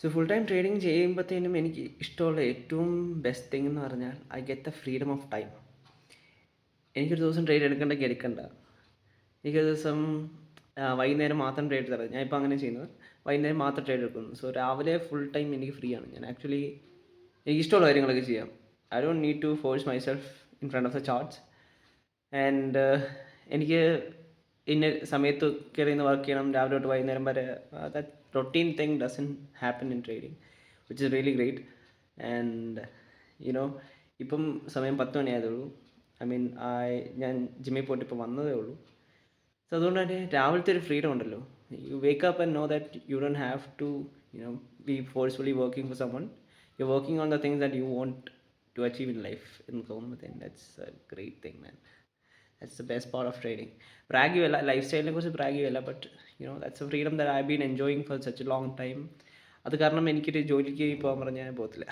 So full time trading ചെയ്യുമ്പോഴത്തേനും എനിക്ക് ഇഷ്ടമുള്ള ഏറ്റവും ബെസ്റ്റ് തിങ് എന്ന് പറഞ്ഞാൽ I get the freedom of time. എനിക്കൊരു ദിവസം ട്രേഡ് എടുക്കണ്ടെങ്കിൽ എടുക്കണ്ട. എനിക്കൊരു ദിവസം വൈകുന്നേരം മാത്രം ട്രേഡ് തരാം. ഞാൻ ഇപ്പോൾ അങ്ങനെ ചെയ്യുന്നത്. വൈകുന്നേരം മാത്രം ട്രേഡ് എടുക്കുന്നു. സോ രാവിലെ ഫുൾ ടൈം എനിക്ക് ഫ്രീ ആണ്. ഞാൻ ആക്ച്വലി എനിക്കിഷ്ടമുള്ള കാര്യങ്ങളൊക്കെ ചെയ്യാം. I don't need to force myself in front of the charts. And എനിക്ക് ഇന്ന സമയത്ത് കയറി നിന്ന് വർക്ക് ചെയ്യണം രാവിലെ തൊട്ട് വൈകുന്നേരം വരെ. That routine thing dozen happen in trading, which is really great. And you know ഇപ്പം സമയം 10 മണി ഉള്ളൂ. ഞാൻ ജിമ്മിൽ പോയിട്ട് ഇപ്പോൾ വന്നതേ ഉള്ളൂ. സോ അതുകൊണ്ട് തന്നെ രാവിലത്തെ ഒരു ഫ്രീഡം ഉണ്ടല്ലോ. You wake up and know that you don't have to be forcefully working for someone. You working on the things that you want to achieve in life എന്ന് തോന്നുമ്പോഴത്തേന് that's a great thing, man. That's the best part of trading. പ്രാഗ്യുമല്ല, life സ്റ്റൈലിനെ കുറിച്ച് പ്രാഗ്യുമല്ല, but that's a freedom that I been enjoying for such a long time. അത് കാരണം എനിക്കൊരു ജോലിക്ക് പോകാൻ പറഞ്ഞാൽ പോകത്തില്ല.